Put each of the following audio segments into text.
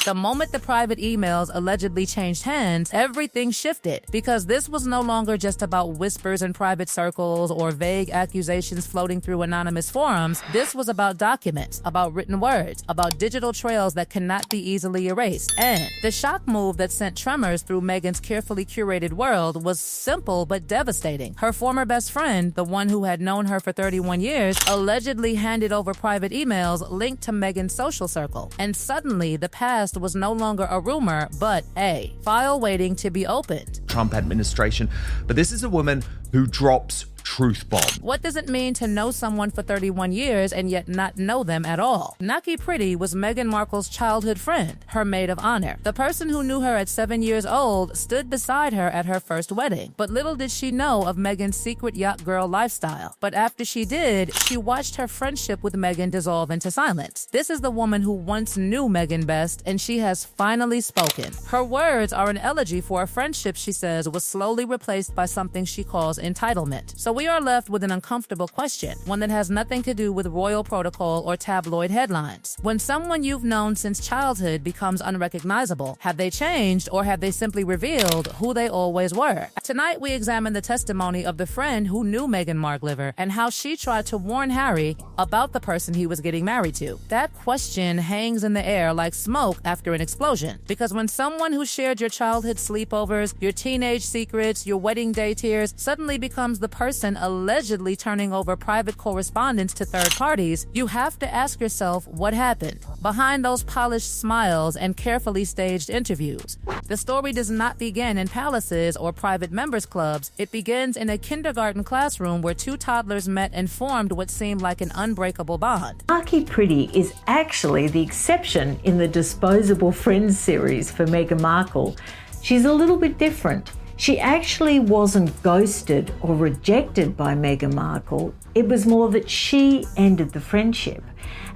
The moment the private emails allegedly changed hands, everything shifted, because this was no longer just about whispers in private circles or vague accusations floating through anonymous forums. This was about documents, about written words, about digital trails that cannot be easily erased. And the shock move that sent tremors through Meghan's carefully curated world was simple but devastating. Her former best friend, the one who had known her for 31 years, allegedly handed over private emails linked to Meghan's social circle. And suddenly, the past was no longer a rumor, but a file waiting to be opened. Trump administration. But this is a woman who drops truth bomb. What does it mean to know someone for 31 years and yet not know them at all? Ninaki Priddy was Meghan Markle's childhood friend, her maid of honor. The person who knew her at 7 years old stood beside her at her first wedding. But little did she know of Meghan's secret yacht girl lifestyle. But after she did, she watched her friendship with Meghan dissolve into silence. This is the woman who once knew Meghan best, and she has finally spoken. Her words are an elegy for a friendship she says was slowly replaced by something she calls entitlement. So we are left with an uncomfortable question, one that has nothing to do with royal protocol or tabloid headlines. When someone you've known since childhood becomes unrecognizable, have they changed or have they simply revealed who they always were? Tonight, we examine the testimony of the friend who knew Meghan Markle and how she tried to warn Harry about the person he was getting married to. That question hangs in the air like smoke after an explosion, because when someone who shared your childhood sleepovers, your teenage secrets, your wedding day tears suddenly becomes the person allegedly turning over private correspondence to third parties, you have to ask yourself what happened behind those polished smiles and carefully staged interviews. The story does not begin in palaces or private members clubs. It begins in a kindergarten classroom where two toddlers met and formed what seemed like an unbreakable bond. Ninaki Priddy is actually the exception in the Disposable Friends series for Meghan Markle. She's a little bit different. She actually wasn't ghosted or rejected by Meghan Markle. It was more that she ended the friendship.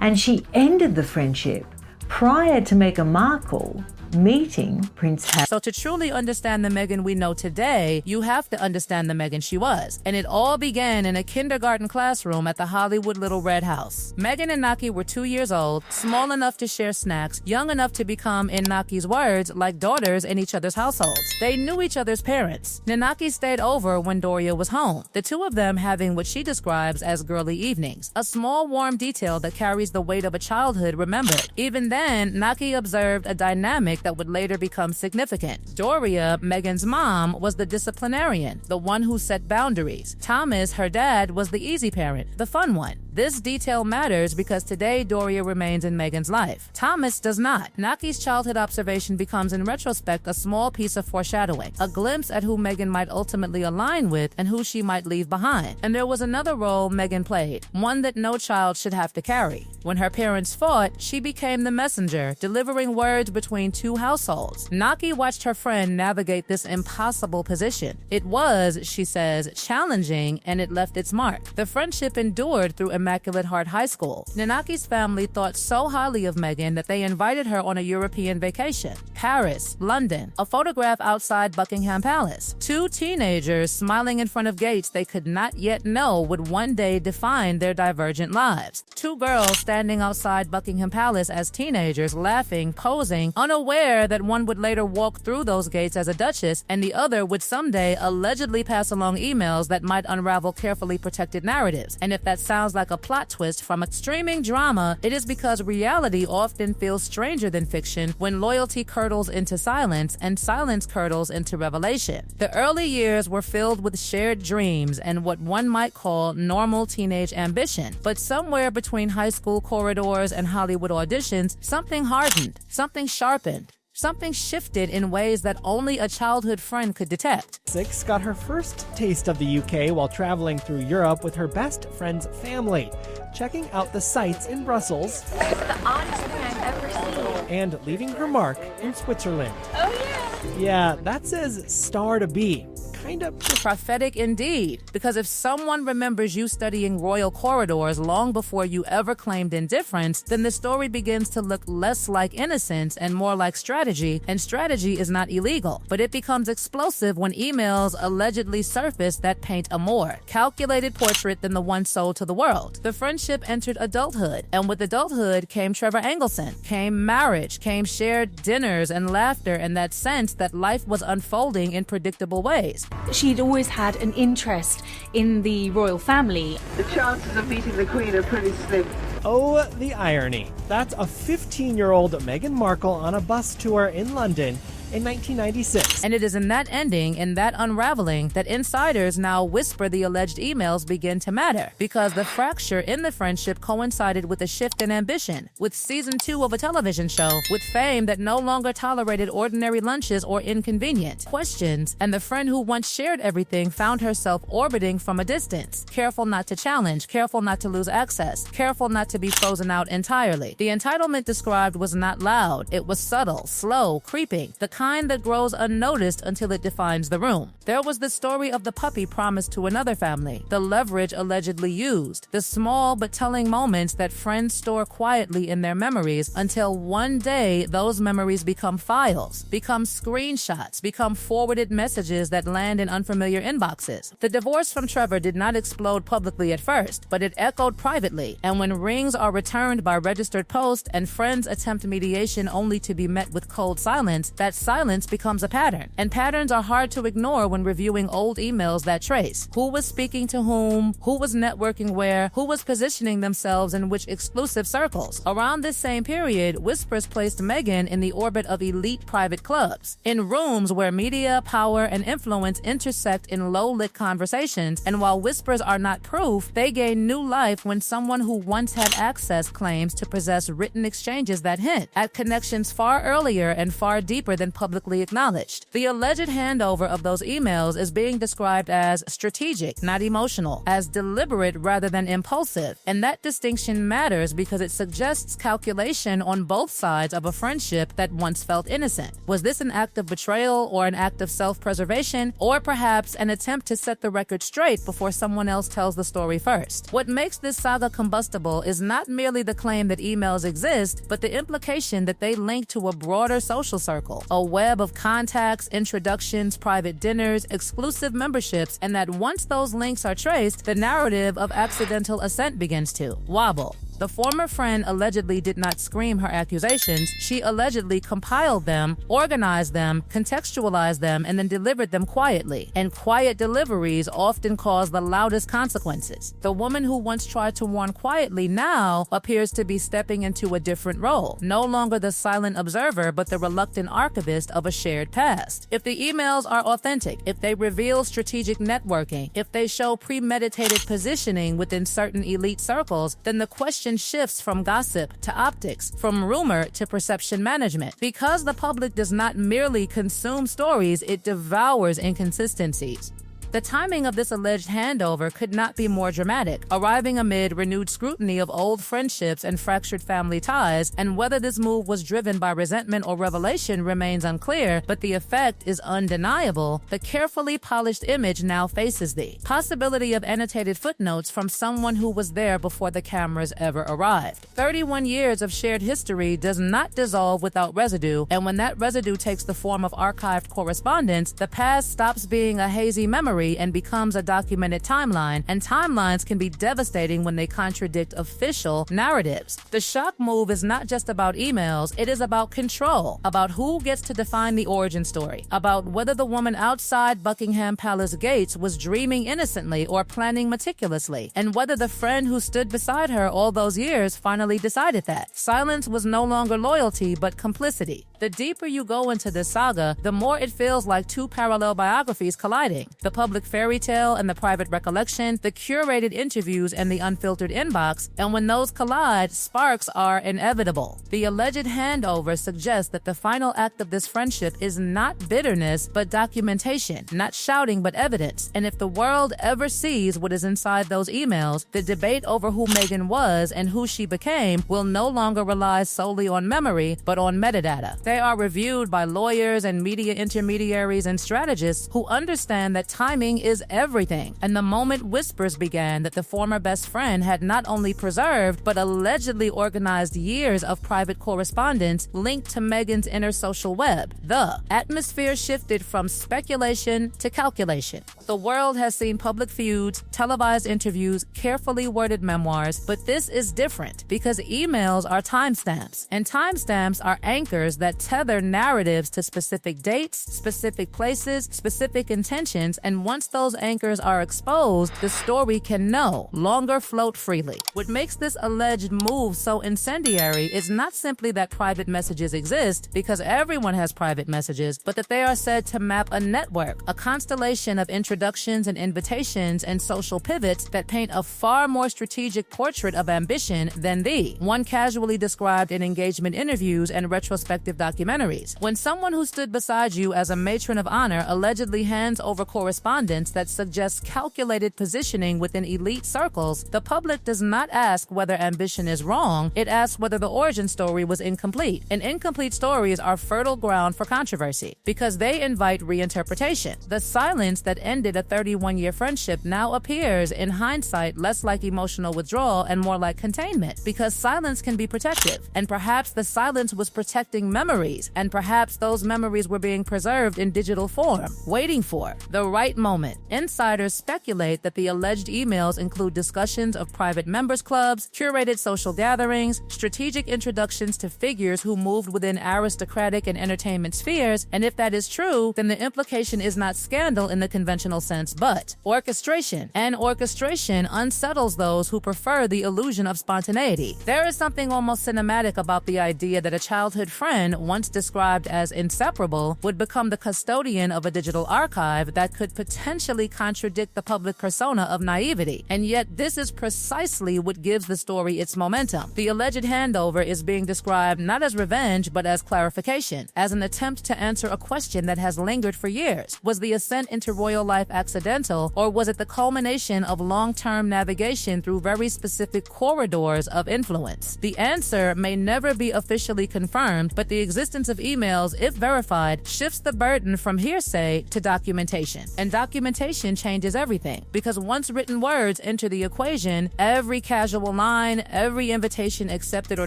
And she ended the friendship prior to Meghan Markle meeting Prince Harry. So to truly understand the Meghan we know today, you have to understand the Meghan she was. And it all began in a kindergarten classroom at the Hollywood Little Red House. Meghan and Ninaki were 2 years old, small enough to share snacks, young enough to become, in Ninaki's words, like daughters in each other's households. They knew each other's parents. Ninaki stayed over when Doria was home, the two of them having what she describes as girly evenings, a small warm detail that carries the weight of a childhood remembered. Even then, Ninaki observed a dynamic that would later become significant. Doria, Meghan's mom, was the disciplinarian, the one who set boundaries. Thomas, her dad, was the easy parent, the fun one. This detail matters because today Doria remains in Meghan's life. Thomas does not. Ninaki's childhood observation becomes, in retrospect, a small piece of foreshadowing, a glimpse at who Meghan might ultimately align with and who she might leave behind. And there was another role Meghan played, one that no child should have to carry. When her parents fought, she became the messenger, delivering words between two households. Ninaki watched her friend navigate this impossible position. It was, she says, challenging, and it left its mark. The friendship endured through Immaculate Heart High School. Ninaki's family thought so highly of Meghan that they invited her on a European vacation. Paris, London, a photograph outside Buckingham Palace. Two teenagers smiling in front of gates they could not yet know would one day define their divergent lives. Two girls standing outside Buckingham Palace as teenagers, laughing, posing, unaware that one would later walk through those gates as a duchess and the other would someday allegedly pass along emails that might unravel carefully protected narratives. And if that sounds like a plot twist from a streaming drama, it is because reality often feels stranger than fiction when loyalty curdles into silence and silence curdles into revelation. The early years were filled with shared dreams and what one might call normal teenage ambition. But somewhere between high school corridors and Hollywood auditions, something hardened, something sharpened. Something shifted in ways that only a childhood friend could detect. Six got her first taste of the UK while traveling through Europe with her best friend's family, checking out the sights in Brussels. The oddest thing I've ever seen. And leaving her mark in Switzerland. Oh yeah! Yeah, that says star to be. kind of prophetic indeed, because if someone remembers you studying royal corridors long before you ever claimed indifference, then the story begins to look less like innocence and more like strategy, and strategy is not illegal, but it becomes explosive when emails allegedly surface that paint a more calculated portrait than the one sold to the world. The friendship entered adulthood, and with adulthood came Trevor Angleson, came marriage, came shared dinners and laughter, and that sense that life was unfolding in predictable ways. She'd always had an interest in the royal family. The chances of meeting the Queen are pretty slim. Oh, the irony. That's a 15-year-old Meghan Markle on a bus tour in London in 1996. And it is in that ending, in that unraveling, that insiders now whisper the alleged emails begin to matter, because the fracture in the friendship coincided with a shift in ambition, with season 2 of a television show, with fame that no longer tolerated ordinary lunches or inconvenient questions, and the friend who once shared everything found herself orbiting from a distance, careful not to challenge, careful not to lose access, careful not to be frozen out entirely. The entitlement described was not loud, it was subtle, slow, creeping, the kind that grows unnoticed until it defines the room. There was the story of the puppy promised to another family, the leverage allegedly used, the small but telling moments that friends store quietly in their memories until one day those memories become files, become screenshots, become forwarded messages that land in unfamiliar inboxes. The divorce from Trevor did not explode publicly at first, but it echoed privately, and when rings are returned by registered post and friends attempt mediation only to be met with cold silence, that silence becomes a pattern, and patterns are hard to ignore when reviewing old emails that trace who was speaking to whom, who was networking where, who was positioning themselves in which exclusive circles. Around this same period, whispers placed Meghan in the orbit of elite private clubs, in rooms where media, power, and influence intersect in low-lit conversations, and while whispers are not proof, they gain new life when someone who once had access claims to possess written exchanges that hint at connections far earlier and far deeper than publicly acknowledged. The alleged handover of those emails is being described as strategic, not emotional, as deliberate rather than impulsive, and that distinction matters because it suggests calculation on both sides of a friendship that once felt innocent. Was this an act of betrayal or an act of self-preservation, or perhaps an attempt to set the record straight before someone else tells the story first? What makes this saga combustible is not merely the claim that emails exist, but the implication that they link to a broader social circle, a web of contacts, introductions, private dinners, exclusive memberships, and that once those links are traced, the narrative of accidental assent begins to wobble. The former friend allegedly did not scream her accusations. She allegedly compiled them, organized them, contextualized them, and then delivered them quietly. And quiet deliveries often cause the loudest consequences. The woman who once tried to warn quietly now appears to be stepping into a different role, no longer the silent observer, but the reluctant archivist of a shared past. If the emails are authentic, if they reveal strategic networking, if they show premeditated positioning within certain elite circles, then the question shifts from gossip to optics, from rumor to perception management. Because the public does not merely consume stories, it devours inconsistencies. The timing of this alleged handover could not be more dramatic, arriving amid renewed scrutiny of old friendships and fractured family ties, and whether this move was driven by resentment or revelation remains unclear, but the effect is undeniable. The carefully polished image now faces the possibility of annotated footnotes from someone who was there before the cameras ever arrived. 31 years of shared history does not dissolve without residue, and when that residue takes the form of archived correspondence, the past stops being a hazy memory and becomes a documented timeline, and timelines can be devastating when they contradict official narratives. The shock move is not just about emails, it is about control, about who gets to define the origin story, about whether the woman outside Buckingham Palace gates was dreaming innocently or planning meticulously, and whether the friend who stood beside her all those years finally decided that. Silence was no longer loyalty, but complicity. The deeper you go into this saga, the more it feels like two parallel biographies colliding. The public fairy tale and the private recollection, the curated interviews and the unfiltered inbox, and when those collide, sparks are inevitable. The alleged handover suggests that the final act of this friendship is not bitterness, but documentation, not shouting, but evidence. And if the world ever sees what is inside those emails, the debate over who Meghan was and who she became will no longer rely solely on memory, but on metadata. They are reviewed by lawyers and media intermediaries and strategists who understand that timing is everything. And the moment whispers began that the former best friend had not only preserved, but allegedly organized years of private correspondence linked to Meghan's inner social web, the atmosphere shifted from speculation to calculation. The world has seen public feuds, televised interviews, carefully worded memoirs, but this is different because emails are timestamps, and timestamps are anchors that tether narratives to specific dates, specific places, specific intentions, and once those anchors are exposed, the story can no longer float freely. What makes this alleged move so incendiary is not simply that private messages exist, because everyone has private messages, but that they are said to map a network, a constellation of introductions and invitations and social pivots that paint a far more strategic portrait of ambition than the one casually described in engagement interviews and retrospective documentaries. When someone who stood beside you as a matron of honor allegedly hands over correspondence that suggests calculated positioning within elite circles, the public does not ask whether ambition is wrong, it asks whether the origin story was incomplete. And incomplete stories are fertile ground for controversy because they invite reinterpretation. The silence that ended a 31-year friendship now appears, in hindsight, less like emotional withdrawal and more like containment, because silence can be protective. And perhaps the silence was protecting memories, and perhaps those memories were being preserved in digital form, waiting for the right moment. Insiders speculate that the alleged emails include discussions of private members clubs, curated social gatherings, strategic introductions to figures who moved within aristocratic and entertainment spheres, and if that is true, then the implication is not scandal in the conventional sense, but orchestration. And orchestration unsettles those who prefer the illusion of spontaneity. There is something almost cinematic about the idea that a childhood friend, once described as inseparable, would become the custodian of a digital archive that could potentially contradict the public persona of naivety. And yet this is precisely what gives the story its momentum. The alleged handover is being described not as revenge, but as clarification, as an attempt to answer a question that has lingered for years. Was the ascent into royal life accidental, or was it the culmination of long-term navigation through very specific corridors of influence? The answer may never be officially confirmed, but the existence of emails, if verified, shifts the burden from hearsay to documentation. And documentation changes everything, because once written words enter the equation, every casual line, every invitation accepted or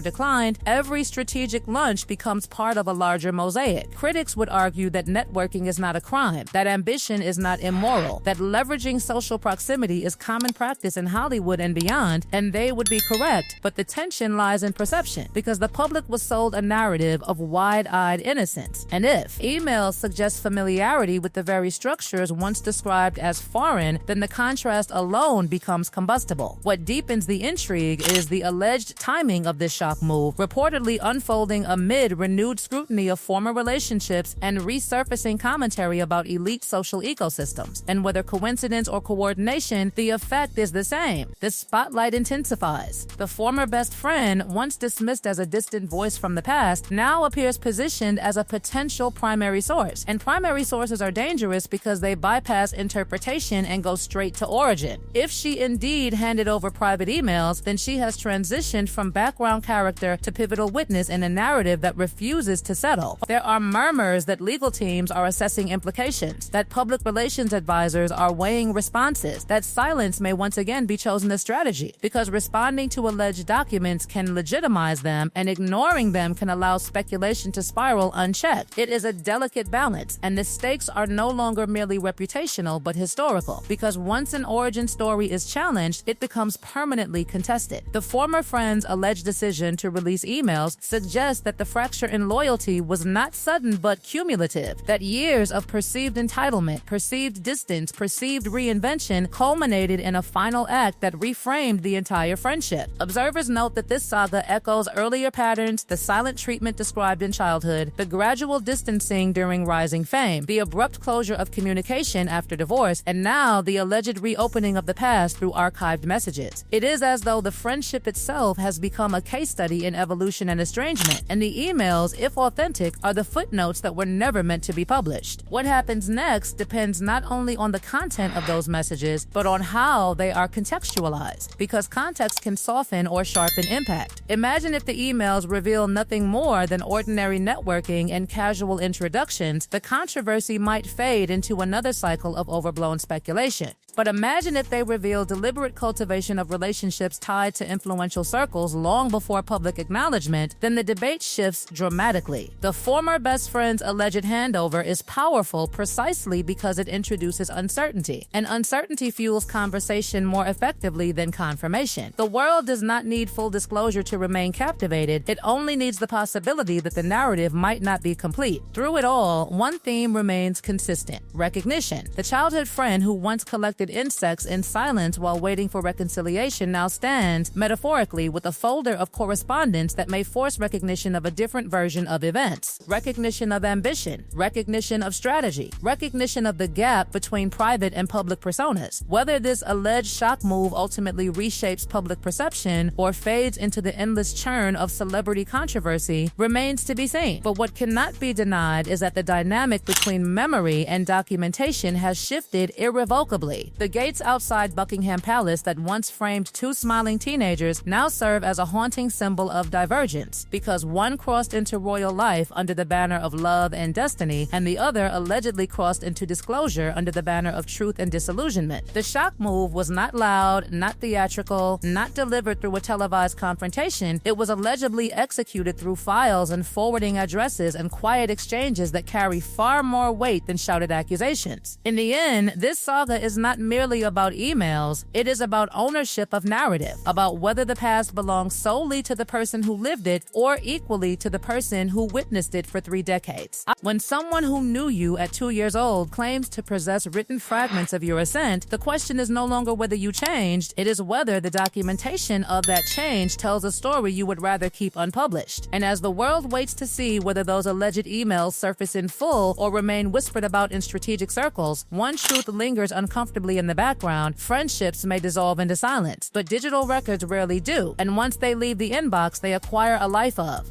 declined, every strategic lunch becomes part of a larger mosaic. Critics would argue that networking is not a crime, that ambition is not immoral, that leveraging social proximity is common practice in Hollywood and beyond, and they would be correct, but the tension lies in perception, because the public was sold a narrative of wide-eyed innocence. And if emails suggest familiarity with the very structures once described as foreign, then the contrast alone becomes combustible. What deepens the intrigue is the alleged timing of this shock move, reportedly unfolding amid renewed scrutiny of former relationships and resurfacing commentary about elite social ecosystems. And whether coincidence or coordination, the effect is the same. The spotlight intensifies. The former best friend, once dismissed as a distant voice from the past, now appears positioned as a potential primary source. And primary sources are dangerous because they bypass interpretation and go straight to origin. If she indeed handed over private emails, then she has transitioned from background character to pivotal witness in a narrative that refuses to settle. There are murmurs that legal teams are assessing implications, that public relations advisors are weighing responses, that silence may once again be chosen as strategy, because responding to alleged documents can legitimize them and ignoring them can allow speculation to spiral unchecked. It is a delicate balance, and the stakes are no longer merely reputational but historical, because once an origin story is challenged, it becomes permanently contested. The former friend's alleged decision to release emails suggests that the fracture in loyalty was not sudden but cumulative, that years of perceived entitlement, perceived distance, perceived reinvention culminated in a final act that reframed the entire friendship. Observers note that this saga echoes earlier patterns, the silent treatment described in childhood, the gradual distancing during rising fame, the abrupt closure of communication after divorce, and now the alleged reopening of the past through archived messages. It is as though the friendship itself has become a case study in evolution and estrangement, and the emails, if authentic, are the footnotes that were never meant to be published. What happens next depends not only on the content of those messages, but on how they are contextualized, because context can soften or sharpen impact. Imagine if the emails reveal nothing more than ordinary networking and casual introductions, the controversy might fade into another cycle of overblown speculation. But imagine if they reveal deliberate cultivation of relationships tied to influential circles long before public acknowledgement, then the debate shifts dramatically. The former best friend's alleged handover is powerful precisely because it introduces uncertainty, and uncertainty fuels conversation more effectively than confirmation. The world does not need full disclosure to remain captivated, it only needs the possibility that the narrative might not be complete. Through it all, one theme remains consistent: recognition. The childhood friend who once collected insects in silence while waiting for reconciliation now stands, metaphorically, with a folder of correspondence that may force recognition of a different version of events. Recognition of ambition, recognition of strategy, recognition of the gap between private and public personas. Whether this alleged shock move ultimately reshapes public perception or fades into the endless churn of celebrity controversy remains to be seen. But what cannot be denied is that the dynamic between memory and documentation has shifted irrevocably. The gates outside Buckingham Palace that once framed two smiling teenagers now serve as a haunting symbol of divergence, because one crossed into royal life under the banner of love and destiny, and the other allegedly crossed into disclosure under the banner of truth and disillusionment. The shock move was not loud, not theatrical, not delivered through a televised confrontation. It was allegedly executed through files and forwarding addresses and quiet exchanges that carry far more weight than shouted accusations. In the end, this saga is not merely about emails, it is about ownership of narrative, about whether the past belongs solely to the person who lived it or equally to the person who witnessed it for 3 decades. When someone who knew you at 2 years old claims to possess written fragments of your ascent, the question is no longer whether you changed, it is whether the documentation of that change tells a story you would rather keep unpublished. And as the world waits to see whether those alleged emails surface in full or remain whispered about in strategic circles, one truth lingers uncomfortably in the background: friendships may dissolve into silence, but digital records rarely do, and once they leave the inbox, they acquire a life of